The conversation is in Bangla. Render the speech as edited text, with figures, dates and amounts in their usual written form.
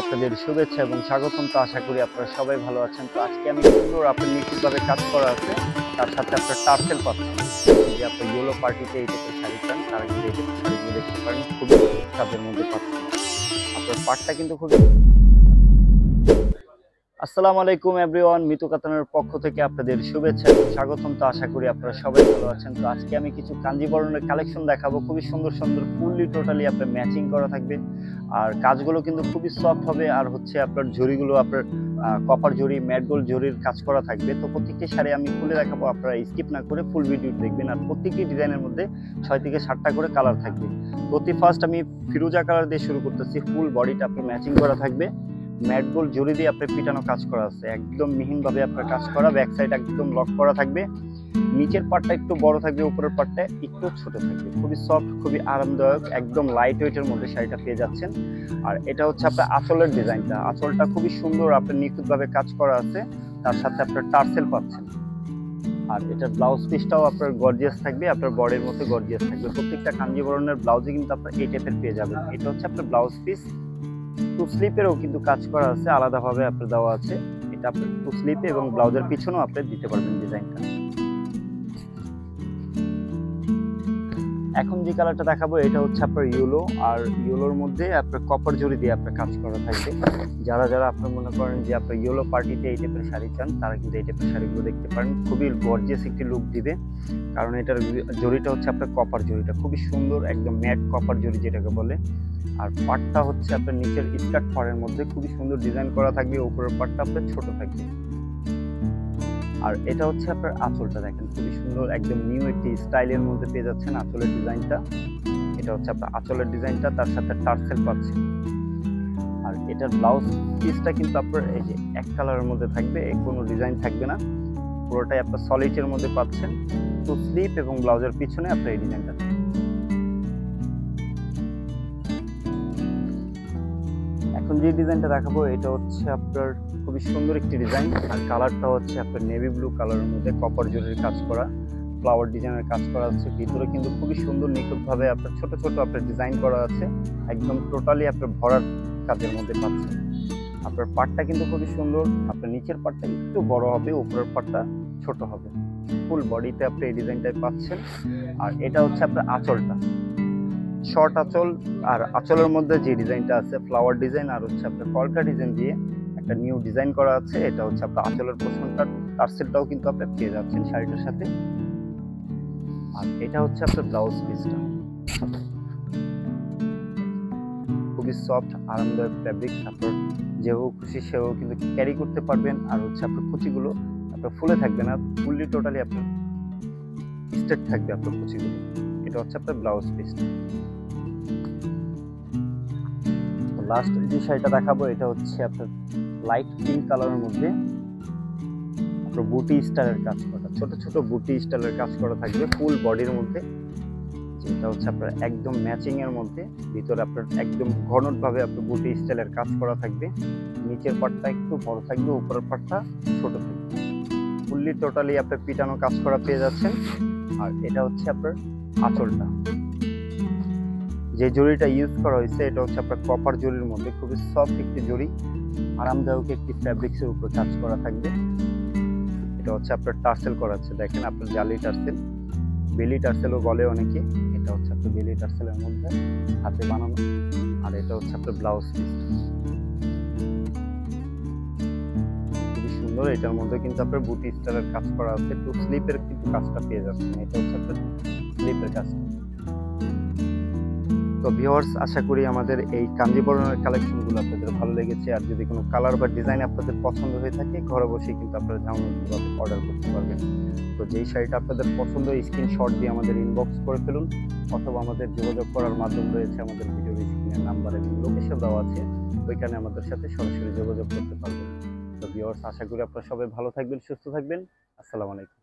আপনাদের শুভেচ্ছা এবং স্বাগতম। তো আশা করি আপনারা সবাই ভালো আছেন। তো আজকে আমি সুন্দর আপনার নিখুঁতভাবে কাজ করা আছে, তার সাথে আপনার টার্সেল পাচ্ছেন। যে আপনার ইয়েলো পার্টিতে এই টাইপের শাড়ি চান, তারা কিন্তু এই টাইপের শাড়িগুলো দেখতে পারেন, খুবই কাজের মধ্যে পাচ্ছেন। আপনার পাটটা কিন্তু খুবই। আসসালামু আলাইকুম এভরিওয়ান, মিতু কাতানের পক্ষ থেকে আপনাদের শুভেচ্ছা এবং স্বাগতম। তো আশা করি আপনারা সবাই ভালো আছেন। তো আজকে আমি কিছু কাঞ্জিবরণের কালেকশন দেখাবো, খুবই সুন্দর সুন্দর, ফুললি টোটালি আপনার ম্যাচিং করা থাকবে। আর কাজগুলো কিন্তু খুবই সফট হবে। আর হচ্ছে আপনার জরিগুলো আপনার কপার জরি, ম্যাট গোল্ড জরির কাজ করা থাকবে। তো প্রত্যেকটি শাড়ি আমি খুলে দেখাবো, আপনারা স্কিপ না করে ফুল ভিডিও দেখবেন। আর প্রত্যেকটি ডিজাইনের মধ্যে 6 থেকে 7টা করে কালার থাকবে। তো ফার্স্ট আমি ফিরোজা কালার দিয়ে শুরু করতেছি। ফুল বডিটা আপনার ম্যাচিং করা থাকবে, ম্যাট গোল্ড জরি দিয়ে আপনার পিটানো কাজ করা আছে, একদম মিহিনভাবে আপনার কাজ করা। ব্যাক সাইড একদম লক করা থাকবে, নিচের পার্টটা একটু বড় থাকবে, উপরের পার্টটা একটু ছোট থাকবে। খুবই সফট, খুবই আরামদায়ক, একদম লাইট ওয়েটের মধ্যে শাড়িটা পেয়ে যাচ্ছেন। আর এটা হচ্ছে আপনার আঁচলের ডিজাইনটা, আঁচলটা খুবই সুন্দর আপনার নিখুঁতভাবে কাজ করা আছে, তার সাথে আপনার টার্সেল পাচ্ছেন। আর এটার ব্লাউজ পিসটাও আপনার গর্জিয়াস থাকবে, আপনার বডির মতো গর্জিয়াস থাকবে। প্রত্যেকটা কাঞ্জিবরণের ব্লাউজে কিন্তু আপনার এই টাইপের পেয়ে যাবেন। এটা হচ্ছে আপনার ব্লাউজ পিস। টু স্লিপেরও কিন্তু কাজ করা আছে, আলাদাভাবে আপনার দেওয়া আছে। এটা আপনার টু স্লিপে এবং ব্লাউজের পিছনেও আপনি দিতে পারবেন ডিজাইনটা। এখন যে কালারটা দেখাবো এটা হচ্ছে আপনার ইয়েলো। আর ইয়েলোর মধ্যে আপনার কপার জরি দিয়ে আপনার কাজ করা থাকবে। যারা যারা আপনার মনে করেন যে আপনার ইয়েলো পার্টিতে এই টাইপের শাড়ি চান, তারা কিন্তু এই টাইপের শাড়িগুলো দেখতে পারেন, খুবই গর্জিয়াস একটি লুক দিবে। কারণ এটার জরিটা হচ্ছে আপনার কপার জরিটা খুবই সুন্দর, একদম ম্যাট কপার জরি যেটাকে বলে। আর পাটটা হচ্ছে আপনার নিচের স্কার্ট পাড়ের মধ্যে খুবই সুন্দর ডিজাইন করা থাকবে, উপরের পাটটা আপনার ছোট থাকবে। আর এটা হচ্ছে আপনার আঁচলটা, দেখেন খুবই সুন্দর, একদম নিউ একটি স্টাইলের মধ্যে পেয়ে যাচ্ছেন আঁচলের ডিজাইনটা। এটা হচ্ছে আপনার আঁচলের ডিজাইনটা, তার সাথে টার্সেল পাচ্ছেন। আর এটার ব্লাউজ পিসটা কিন্তু আপনার এই যে এক কালারের মধ্যে থাকবে, কোনো ডিজাইন থাকবে না, পুরোটাই আপনার সলিডের মধ্যে পাচ্ছেন। তো স্লিপ এবং ব্লাউজের পিছনে আপনার এই ডিজাইনটা। এখন যে ডিজাইনটা দেখাবো এটা হচ্ছে আপনার খুবই সুন্দর একটি ডিজাইন। আর কালারটা হচ্ছে আপনার নেভি ব্লু কালারের মধ্যে কপার জরির কাজ করা, ফ্লাওয়ার ডিজাইনের কাজ করা আছে। ভিতরে কিন্তু খুবই সুন্দর নিখুঁতভাবে আপনার ছোট ছোট আপনার ডিজাইন করা আছে, একদম টোটালি আপনার ভরার কাজের মধ্যে পাচ্ছেন। আপনার পাটটা কিন্তু খুবই সুন্দর, আপনার নিচের পাটটা একটু বড় হবে, উপরের পাটটা ছোট হবে। ফুল বডিতে আপনি এই ডিজাইনটাই পাচ্ছেন। আর এটা হচ্ছে আপনার আঁচলটা, শর্ট আঁচল। আর আঁচলের মধ্যে যে ডিজাইনটা আছে ফ্লাওয়ার ডিজাইন, আর হচ্ছে আপনার কলকা ডিজাইন দিয়ে একটা নিউ ডিজাইন করা আছে। এটা হচ্ছে আপনার আঁচলের পোর্শনটা, টার্সেলটাও কিন্তু আপনি পেয়ে যাচ্ছেন শাড়িটার সাথে। আর এটা হচ্ছে আপনার ব্লাউজ পিসটা, খুবই সফট আরামদায়ক ফ্যাব্রিক। আপনার যেও খুশি সেও কিন্তু ক্যারি করতে পারবেন। আর হচ্ছে আপনার কুচিগুলো আপনার ফুলে থাকবে না, ফুললি টোটালি আপনার স্ট্রেট থাকবে আপনার কুচিগুলো। এটা হচ্ছে আপনার ব্লাউজ পিসটা। লাস্ট যে শাড়িটা দেখাবো এটা হচ্ছে আপনার লাইট পিঙ্ক কালারের মধ্যে আপনার বুটি স্টাইলের কাজ করা, ছোট ছোট বুটি স্টাইলের কাজ করা থাকবে ফুল বডির মধ্যে। যেটা হচ্ছে আপনার একদম ম্যাচিং এর মধ্যে, ভিতরে আপনার একদম ঘনট ভাবে আপনার বুটি স্টাইলের কাজ করা থাকবে। নিচের পাটটা একটু বড় থাকবে, উপরের পাটটা ছোট থাকবে। ফুললি টোটালি আপনার পিটানো কাজ করা পেয়ে যাচ্ছেন। আর এটা হচ্ছে আপনার আঁচলটা, যে জরিটা ইউজ করা হয়েছে এটা হচ্ছে আপনার কপার জরির মধ্যে, খুবই সফট একটি জরি, আরামদায়ক একটি ফ্যাব্রিক্সের উপর কাজ করা থাকবে। এটা হচ্ছে আপনার টার্সেল করা আছে, দেখেন আপনার জালি টার্সেল, বেলি টার্সেলও বলে অনেকে। এটা হচ্ছে আপনার বেলি টার্সেলের মধ্যে হাতে বানানো। আর এটা হচ্ছে আপনার ব্লাউজ পিস, খুবই সুন্দর। এটার মধ্যে কিন্তু আপনার বুটি স্টাইলের কাজ করা আছে, টু স্লিপের কিন্তু কাজটা পেয়ে যাচ্ছেন। এটা হচ্ছে আপনার স্লিপের কাজটা। তো ভিউয়ার্স, আশা করি আমাদের এই কাঞ্জিবরণের কালেকশনগুলো আপনাদের ভালো লেগেছে। আর যদি কোনো কালার বা ডিজাইন আপনাদের পছন্দ হয়ে থাকে, ঘরে বসেই কিন্তু আপনারা ডাউনলোড অর্ডার করতে পারবেন। তো যেই শাড়িটা আপনাদের পছন্দ, স্ক্রিনশট দিয়ে আমাদের ইনবক্স করে ফেলুন, অথবা আমাদের যোগাযোগ করার মাধ্যম রয়েছে আমাদের ভিডিওর স্ক্রিনের নাম্বার এবং লোকেশন দেওয়া আছে, ওইখানে আমাদের সাথে সরাসরি যোগাযোগ করতে পারবেন। তো ভিউয়ার্স, আশা করি আপনারা সবাই ভালো থাকবেন, সুস্থ থাকবেন। আসসালামু আলাইকুম।